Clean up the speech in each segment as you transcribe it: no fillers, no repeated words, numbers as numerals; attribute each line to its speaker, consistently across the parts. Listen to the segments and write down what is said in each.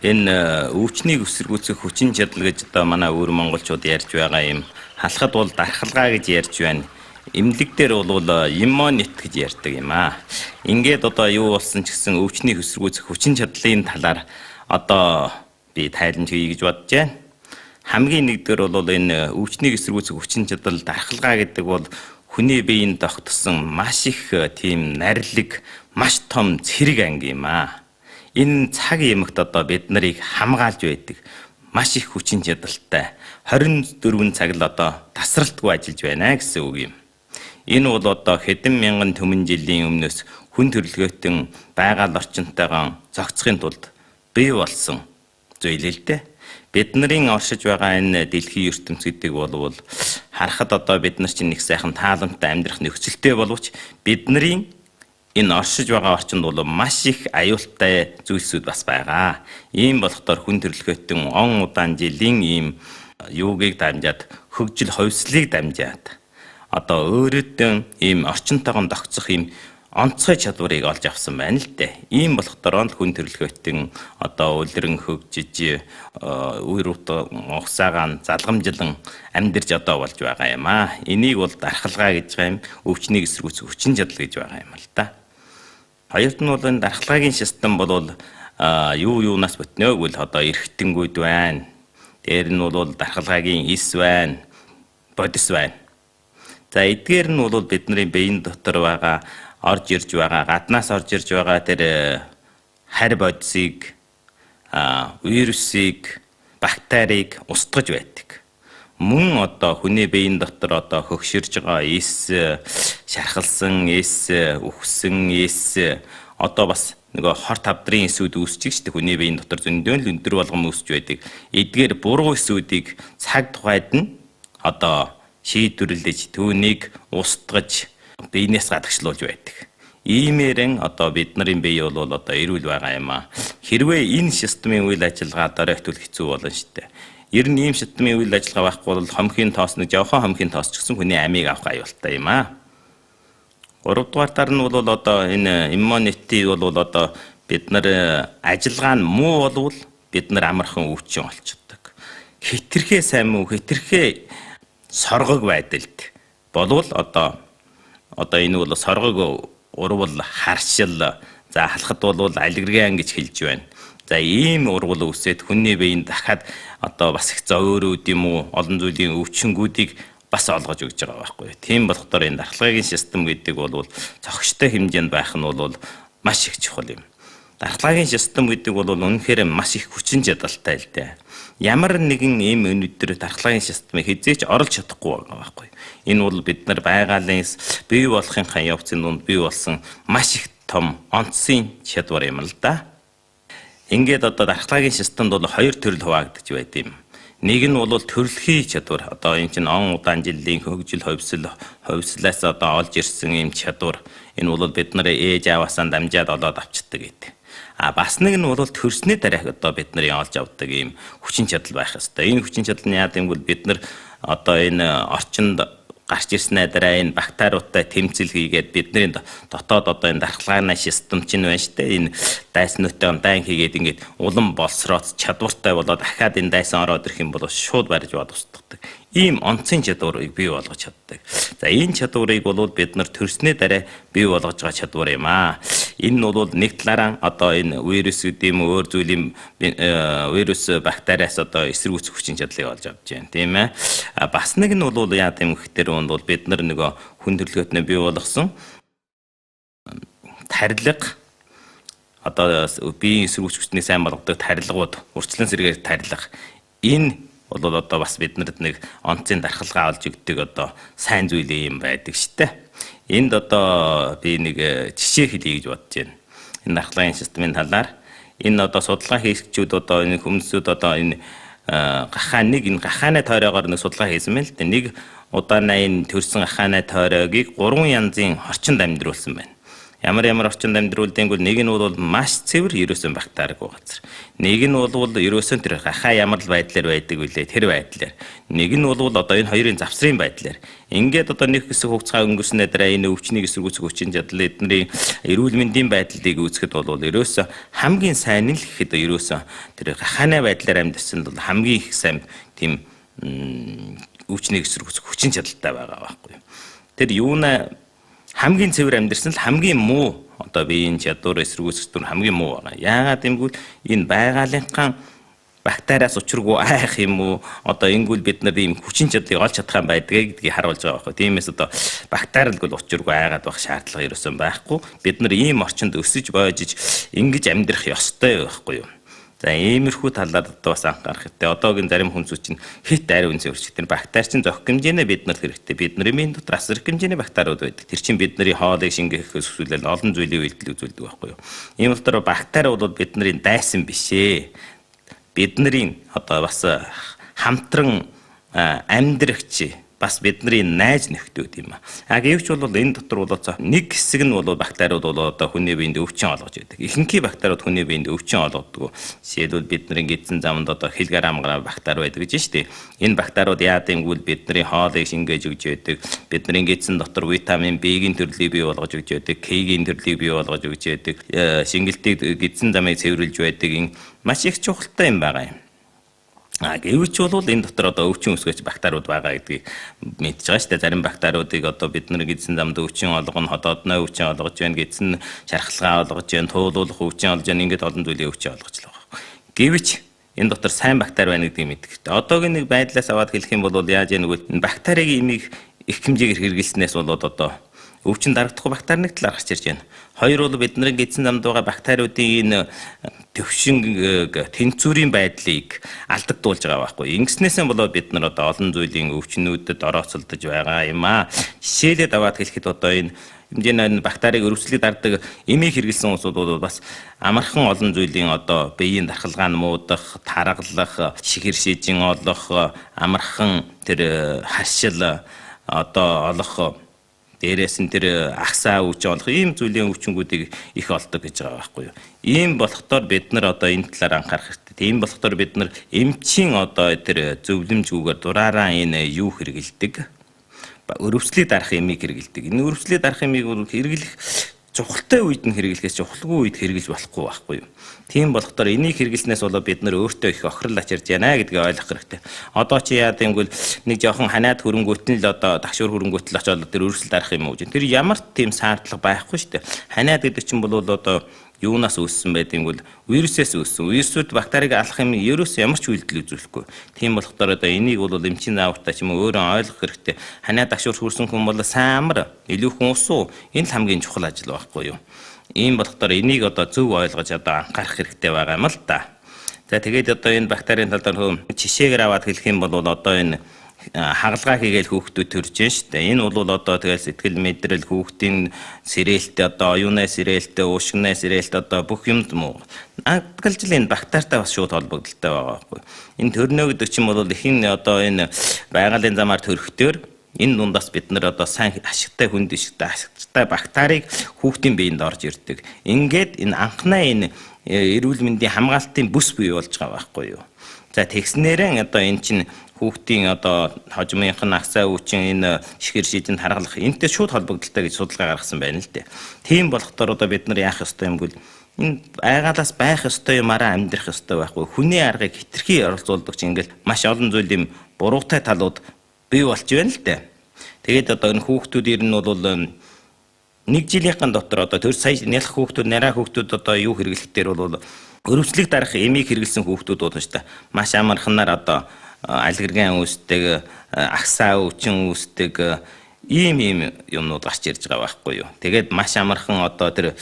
Speaker 1: Энэ өвчнийг өсөргүүцэх хүчин чадал гэж одоо манай өвөр монголчууд ярьж байгаа юм. Халахад бол дархалгаа гэж ярьж байна. Имлэг дээр бол иммунит гэж ярьдаг юм аа. Ингээд одоо юу болсон ч гэсэн өвчнийг өсөргүүцэх хүчин чадлын талаар одоо би тайлбар хийе гэж бодож байна. Хамгийн нэгдүгээр бол энэ өвчнийг өсөргүүцэх хүчин чадал дархалгаа гэдэг бол хүний биеинд тогтсон маш их тийм нарилэг, маш том цэрэг анги юм аа. Энэ цаг ямагт одоо бид нарыг хамгаалж байдаг маш их хүчин чадалтай 24 цаг л одоо тасралтгүй ажиллаж байна гэсэн үг юм. Энэ бол одоо хэдэн мянган төмөн жилийн өмнөөс хүн төрөлхөйтөн байгаль орчинтойгоо зохицохын тулд бий болсон зүйл л дээ. Бидний оршиж байгаа энэ дэлхийн ертөнц гэдэг бол харахад одоо бид нар чинь нэг сайхан тааламжтай амьдрах нөхцөлтэй боловч бидний энэ оршиж байгаа орчинд бол маш их аюултай зүйлсүүд бас байгаа. Ийм болохоор хүн төрөлхөйтөн он удаан жилийн ийм юугийг дамжаад хөгжил хувьслыг дамжаад одоо өөрөөдөө ийм орчинтойгоо тогтсох ийм онцгой чадварыг олж авсан байна л дээ. Ийм болохоор хүн төрөлхөйтөн одоо үлрэн хөгжиж үер утга угсаагаан залгамжлан амьдарч одоо болж байгаа юм аа. Энийг бол дархалгаа гэж байгаа юм. Өвчнийг эсэргүүцэх хүчин чадал гэж байгаа юм л да. Хоёрт нь бол энэ дархалгаагийн систем бол юунаас бүтнэ гэвэл одоо эргэтэнгүүд байна. Дээр нь бол дархалгаагийн эс байна. Бодис байна. За эдгээр нь бол бидний биеийн дотор байгаа орж ирж байгаа гаднаас орж ирж байгаа тэр харь бодисыг вирусыг бактерийг устгаж байдаг. Мөн одоо хүний биеийн дотор одоо хөгширж байгаа эс шархалсан эс үхсэн эс одоо бас нөгөө хор тавдрын эсүүд үүсчих шүү дээ. Хүний биеийн дотор зөндөө л өндөр болгом үүсч байдаг. Эдгээр буруу эсүүдийг цаг тухайд нь одоо шийдвэрлэж түүнийг устгаж биенээс гадагшлуулж байдаг. Иймээрэн одоо бидний бие бол одоо эрүүл байгаа юм аа. Хэрвээ энэ системийн үйл ажиллагаа дөрөвтөл хэцүү болно шүү дээ. Ер нь ийм системийн үйл ажиллагаа байхгүй бол хомхийн тоос нэг жоохон хомхийн тоос ч гэсэн хүний амийг авах аюултай юм аа. Гуравдугаартаар нь бол одоо энэ иммунити бол одоо бид нар ажиллагаа нь муу болвол бид нар амархан өвчин олцдог. Хэтэрхээ сайн муу хэтэрхээ соргог байдалд болвол одоо энэ бол соргог урвал харшил за халахад бол аллерген гэж хэлж байна. За ийм урвал үсээд хүний биеинд дахиад одоо бас их зөөрүүд юм уу олон зүйлийн өвчнгүүдийг бас олгож өгч байгаа байхгүй. Тийм болохоор энэ дархалгаагийн систем гэдэг бол зохистой хэмжээнд байх нь бол маш их чухал юм. Дархалгаагийн систем гэдэг бол үнэхээр маш их хүчин чадалтай л дээ. Ямар нэгэн ийм өнөдөр дархалгаагийн системыг хизээч оруулж чадахгүй байгаа байхгүй. Энэ бол бид нар байгалийн бий болохынхаа явцын донд бий болсон маш их том онцгийн чадвар юм л да. Ингээд одоо дархалгаагийн системд бол хоёр төрөл хуваагдаж байд юм. Нэг нь бол төрөлхийн чадвар. Одоо энэ чинь он удаан жилийн хөгжил хувьслаас одоо олж ирсэн ийм чадвар. Энэ бол бид нар ээж аваасаа дамжаад олоод авчдаг гэдэг. Бас нэг нь бол төрсний дараа одоо бид нарын олж авдаг ийм хүчин чадал байх ёстой. Энэ хүчин чадал нь яа гэвэл бид нар одоо энэ орчинд гарч ирснээр дараа энэ бактериудтай тэмцэл хийгээд бидний дотоод одоо энэ дархалгааны систем чинь байна шүү дээ. Энэ дайснуудтай дайн хийгээд ингээд улам болсроод чадвартай болоод дахиад энэ дайсан ороод ирэх юм бол шууд барьж бод устгадаг. Ийм онцгийн чадварыг бий болгож чаддаг. За энэ чадварыг бол бид нар төрсний дараа бий болгож байгаа чадвар юм аа. Энэ нь бол нэг талаараа одоо энэ вирус гэдэг юм өөр зүйлийн вирус бактериас одоо эсэргүүцэх хүчин чадлыг олж авч байна тийм ээ. Бас нэг нь бол яа гэм гэхээр бол бид нар нөгөө хүн төрөлхөйтнөө бий болгосон тарилга одоо биеийн эсэргүүцэх хүчнийг сайн болгодог тарилгууд урьдчилан сэргээр тарилга энэ бол одоо бас биднэрт нэг онцгийн дархалгаа олж өгдөг одоо сайн зүйл юм байдаг штэ. Энд одоо би нэг жишээ хэлье гэж бодож байна. Энэ дархалгааны системийн талаар энэ одоо судалгаа хийгчид одоо энэ хүмүүсүүд одоо энэ гахааны тойрогоор нэг судалгаа хийсэн мэл дээ. Нэг удаанаа энэ төрсэн гахааны тойрогийг 3 янзын орчинд амьдруулсан байна. Ямар орчинд амьдруулдгийг бол нэг нь бол маш цэвэр ерөөсөн бактаргүй газар. Нэг нь бол ерөөсөн тэр хахаа ямар л байдлаар байдаг вүлээ тэр байдлаар. Нэг нь бол одоо энэ хоёрын завсрын байдлаар. Ингээд одоо нэг хэсэг хугацаа өнгөрснээр дараа энэ өвчнийг эсэргүүцэх хүчин чадал эдний эрүүл мэндийн байдлыг үүсгэхэд бол ерөөсөн хамгийн сайн нь л гэхэд ерөөсөн тэр хахааны байдлаар амьдсан бол хамгийн их сайн тийм өвчнийг эсэргүүцэх хүчин чадалтай байгаа байхгүй. Тэр юуна хамгийн цэвэр амьдэрсэн л хамгийн муу одоо биеийн чадвар эсэргүүцэх дүр хамгийн муу байгаа. Яагаад гэвэл энэ байгаалынхан бактериас учиргүй айх юм уу одоо ингэвэл бид нар ийм хүчин чадлыг олж чадах юм байдгийг харуулж байгаа байхгүй. Тиймээс одоо бактериалг бол учиргүй айгаад байх шаардлага ерөөсөн байхгүй. Бид нар ийм орчинд өсөж боожиж ингэж амьдрах ёстой байхгүй юу? За иймэрхүү талаар одоо бас анхаарах хэрэгтэй. Одоогийн зарим хүнсүүд чинь хит ариун зөрчиг тэр бактери чинь зохих хэмжээний биднэрт хэрэгтэй. Бидний минь дотор асар их хэмжээний бактериуд байдаг. Тэр чинь бидний хоолыг шингэхээс хүсвэл олон зүйлийн үйлдэл үзүүлдэг байхгүй юу? Ийм болохоор бактери бол бидний дайсан биш ээ. Бидний одоо бас хамтран амьдрагч бас бидний найз нөхдөд юм а. Гэвч бол энэ дотор бол нэг хэсэг нь бол бактериуд бол одоо хүний биед өвчин олгож байдаг. Ихэнх бактериуд хүний биед өвчин олгодог. Жишээлбэл бидний гидсэн замд одоо хилгарамгара бактери байдаг гэж штэ. Энэ бактериуд яадаг гэвэл бидний хоолыг шингээж өгч байдаг. Бидний гидсэн дотор витамин B-ийн төрлийг бий болгож өгч байдаг. K-ийн төрлийг бий болгож өгч байдаг. Шингэлтийг гидсэн замыг цэвэрлж байдаг. Энэ маш их чухалтай юм байгаа юм. Гэвч бол энэ дотор одоо өвчин үүсгэж бактериуд байгаа гэдгийг мэдж байгаа шүү дээ. Зарим бактериудыг одоо бид нар гидсэн замд өвчин олгоно, ходоодноо өвчин олгож байна, гидсэн шархалгаа олгож байна, туулуулах өвчин олж байна, ингээд олон зүйлийн өвчин олгож л байгаа. Гэвч энэ дотор сайн бактери байна гэдгийг мэдэх хэрэгтэй. Одоогийн нэг байдлаас аваад хэлэх юм бол яаж яах вэ? Бактерийг имийг их хэмжээгээр хэрэглэснээс болоод одоо өвчин дарагдахгүй бактери нэг талаар гарч ирж байна. Хоёр бол бидний гидсэн замд байгаа бактериудын энэ төвшин тэнцвэрийн байдлыг алдагдуулж байгаа байхгүй. Ингэснээсээ болоод бид нар одоо олон зүйлийн өвчнүүдэд орооцолдож байгаа юм аа. Жишээлээд аваад хэлэхэд одоо энэ хэмжээний бактерийг өрөвслийг дарддаг эмийг хэрэглэсэн хүмүүс бол бас амархан олон зүйлийн одоо биеийн дархалгаа нь муудах, таргалах, шихэр шижин олох, амархан тэр хашил одоо олох дээрээс нь тэр ахсаа өвч олох ийм зүйлийн өвчнгүүдийг их олдог гэж байгаа байхгүй юу. Ийм болохдоор бид нар одоо энэ талаар анхаарах хэрэгтэй. Тийм болохдоор бид нар эмчийн одоо тэр зөвлөмжгүйгээр дураараа энэ юу хэрэгэлдэг? Өрөвслийг дарах эмийг хэрэгэлдэг. Энэ өрөвслийг дарах эмийг хэрэглэх чухалтай үед нь хэрэглэхээс чухалгүй үед хэрэглэж болохгүй байхгүй юу. Тийм болохдоор энийг хэрэглэснээс болоо бид нөр өөртөө их охирол ачирж байна гэдгийг ойлгох хэрэгтэй. Одоо чи яа гэвэл нэг жоохон ханаад хөрөнгөтн л одоо дагшуур хөрөнгөтл очоод тэр өрсөл дарах юм уу гэж. Тэр ямар тийм шаардлага байхгүй шүү дээ. Ханаад гэдэг чинь бол одоо юунаас үүссэн байдгийг бол вирусээс үүссэн. Вирусууд бактерийг алах юм ерөөс ямар ч үйлдэл үзүүлэхгүй. Тийм болохоор одоо энийг бол эмчийн заавартай ч юм уу өөрөө ойлгох хэрэгтэй. Ханаад дагшуур хүрсэн хүн бол сайн амар, илүү хүн усуу. Энэ л хамгийн чухал ажил байхгүй юу. Ийм болохоор энийг одоо зөв ойлгож одоо анхаарах хэрэгтэй байгаа юм л да. За тэгээд одоо энэ бактерийн талаар жишээгээр аваад хэлэх юм бол одоо энэ хагалгаа хийгээл хүүхдүүд төрж байна шүү дээ. Энэ бол одоо тэгэл сэтгэл мэдрэл хүүхдийн сэрээлтээ одоо оюуны сэрээлтээ, уушгины сэрээлт одоо бүх юмд муу. Ангилжил энэ бактеритай бас шууд холбогдолтой байгаа байхгүй. Энэ төрнөө гэдэг чинь бол ихэнх одоо энэ байгалийн замаар төрөхтөөр энэ дундаас бид нар одоо сайн ашигтай хүнд ишигтэй ашигтай бактерийг хүүхдийн биед орж ирдэг. Ингээд энэ анхнаа энэ эрүүл мэндийн хамгаалтын бүс бий болж байгаа байхгүй юу. За тэгснээрэн одоо энэ чинь хүүхдийн одоо хожмынх нь ахсаа өвчин энэ шихэр шийдэнд харгалах энэтэй шууд холбогдолтой гэж судалгаа гаргасан байна л дээ. Тийм болохоор одоо бид нар яах ёстой юм бол энэ айгаалаас байх ёстой юмараа амьдрах ёстой байхгүй. Хүний аргыг хитрхи оролцуулдаг чинь ингээл маш олон зүйлийн буруутай талууд бий болж байна л дээ. Тэгээд одоо энэ хүүхдүүдээр нь бол нэг жилийн дотор одоо төр сая нялх хүүхдүүд, нараа хүүхдүүд одоо юу хэрэглэхээр бол өрөвслийг дарах эмийг хэрэглэсэн хүүхдүүд болно шүү дээ. Маш амарханаар одоо аллерген үүсдэг, ахсаа өвчин үүсдэг ийм юмнууд гарч ирж байгаа байхгүй юу. Тэгээд маш амархан одоо тэр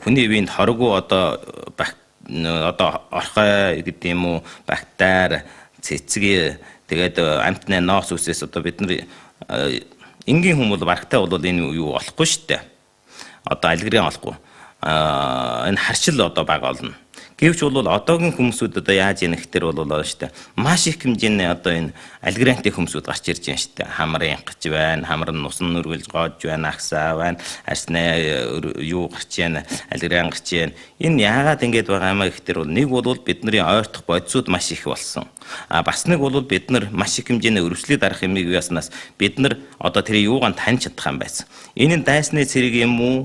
Speaker 1: хүний биед хоргүй одоо орхой гэдэг юм уу, бактери, цэцэг тэгээд амтны ноос үсээс одоо бид нар энгийн хүмүүс барагтай бол энэ юу болохгүй шүү дээ. Одоо аллерген олохгүй. Энэ харшил одоо бага олно. Гэвч бол одоогийн хүмүүсүүд одоо яаж яах гэхээр бол шүү дээ. Маш их хэмжээний одоо энэ альгрантын хүмүүсүүд гарч ирж байна шүү дээ. Хамар янгаж байна, хамар нь усан нүргэлж гоож байна, агсаа байна, арснаа юу гарч байна, альгран гарч байна. Энэ яагаад ингэж байгаа юм гэхээр бол нэг бол бидний ойртох бодисууд маш их болсон. Бас нэг бол бид нар маш их хэмжээний өрөвслөд дарах юмыг яснаас бид нар одоо тэр юугаан таньж чадах юм байсан. Энэ нь дайсны цэрэг юм уу?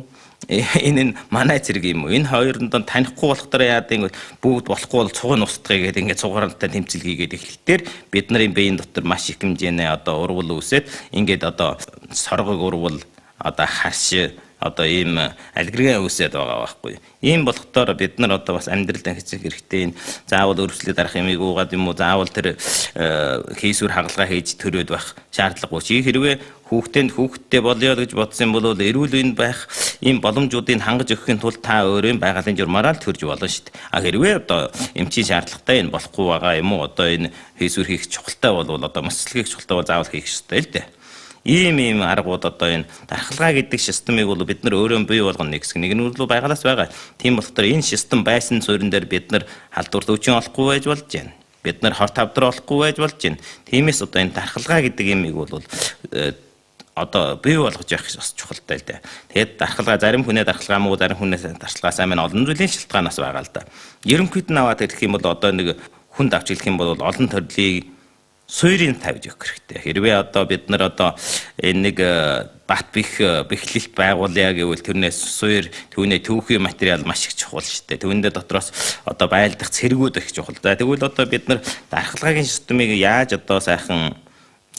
Speaker 1: Энэ нь манай цэрэг юм уу? Энэ хоёрын донд танихгүй болохоор яа гэвэл бүгд болохгүй бол цуг нь устгая гэдэг ингээд цугаартай тэмцэл хийгээд эхлэхээр бид нарын биеийн дотор маш их хэмжээний одоо урвал үүсээд ингээд одоо соргог урвал одоо харш одоо ийм алгоритм үүсээд байгаа байхгүй. Ийм болохоор бид нар одоо бас амьдралдаа хэцэх хэрэгтэй. Заавал өрөвслөд дарах юмыг уугаад юм уу? Заавал тэр хийсвэр хагалгаа хийж төрөөд байх шаардлагагүй. Чи хэрвээ хүүхдтэй болёо гэж бодсон бол эрүүл мэнд байх ийм боломжуудыг хангаж өгөхийн тулд та өөрийн байгалийн журмаараа л төрж болно шүү дээ. Хэрвээ одоо эмчийн шаардлагатай энэ болохгүй байгаа юм уу? Одоо энэ хийсвэр хийх чухалтай бол одоо мэслэг хийх чухалтай бол заавал хийх ёстой л дээ. Ийм аргууд одоо энэ дархалгаа гэдэг системийг бол бид нар өөрөө бий болгоно нэг хэсэг. Нэг нь бол байгалаас байгаа. Тийм болохоор энэ систем байсан суурин дээр бид нар халдварт өвчин олохгүй байж болж байна. Бид нар хорт тавдар олохгүй байж болж байна. Тиймээс одоо энэ дархалгаа гэдэг юмыг бол одоо бий болгож явах бас чухалтай л дээ. Тэгээд дархалгаа зарим хүнээ дархалгаа муу зарим хүнээс дархалгаа сайн байна олон зүйлийн шалтгаанаас байгаа л да. Ерөнхийд нь аваад ирэх юм бол одоо нэг хүнд авч хэлэх юм бол олон төрлийг суурийг тавьж өгөх хэрэгтэй. Хэрвээ одоо бид нар одоо нэг бат бэхлэлт байгуулъя гэвэл тэрнээс суур түүний түүхийн материал маш их чухал шүү дээ. Түүндээ дотроос одоо байлдах цэргүүд их чухал. За тэгвэл одоо бид нар дархалгаагийн системийг яаж одоо сайхан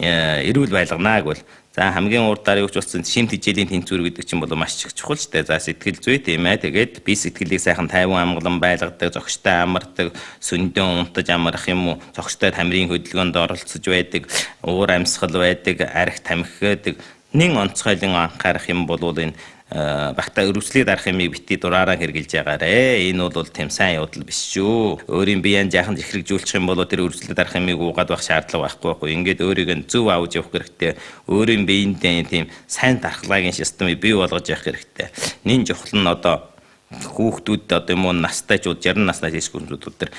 Speaker 1: эрүүл байлганаа гэвэл за хамгийн урдаар юуч болсон шимт хичээлийн тэнцвэр гэдэг чинь бол маш их чухал шүү дээ. За сэтгэл зүй тийм ээ. Тэгээд би сэтгэлийг сайхан тайван амгалан байлгадаг, зохистой амардаг, сүндэн унтаж амрах юм уу, зохистой тамирын хөдөлгөөнд оролцож байдаг, уур амьсгал байдаг, арх тамхи гэдэг нэн онцгойлон анхаарах юм бол энэ багтаа өрөвслөд дарах юмыг бити дураараа хэрэгжилж байгаарэ. Энэ бол тийм сайн явдал биш шүү. Өөрийн биеийн жаахан зэхрэгжүүлчих юм бол тэр өрөвслөд дарах юмыг уугаад байх шаардлага байхгүй. Ингээд өөрийг нь зөв авч явах хэрэгтэй. Өөрийн биеиндээ тийм сайн дархлагын системийг бий болгож явах хэрэгтэй. Нин жохол нь одоо хүүхдүүд одоо юм уу настайчууд 60 настай хэсгүүнүүд тэр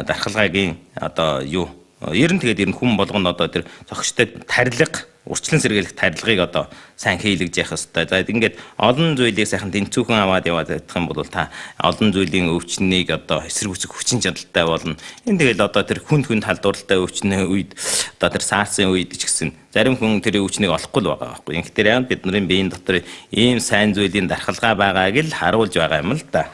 Speaker 1: дархлагын одоо юу ер нь тэгээд хүн болгоно одоо тэр зохистой тарилга урчлан сэргийлэх тарилгыг одоо сайн хийлгэж явах хэрэгтэй. За ингээд олон зүйлийг сайхан тэнцүүхэн аваад яваад байх юм бол та олон зүйлийн өвчнийг одоо эсэргүүцэх хүчин чадалтай болно. Энэ тэгэл одоо тэр хүнд халдвартай өвчнөө үед одоо тэр саарсын үед ч гэсэн зарим хүн тэр өвчнийг олохгүй л байгаа байхгүй. Ингээд яа бидний биеийн дотор ийм сайн зүйлийн дархалгаа байгааг л харуулж байгаа юм л да.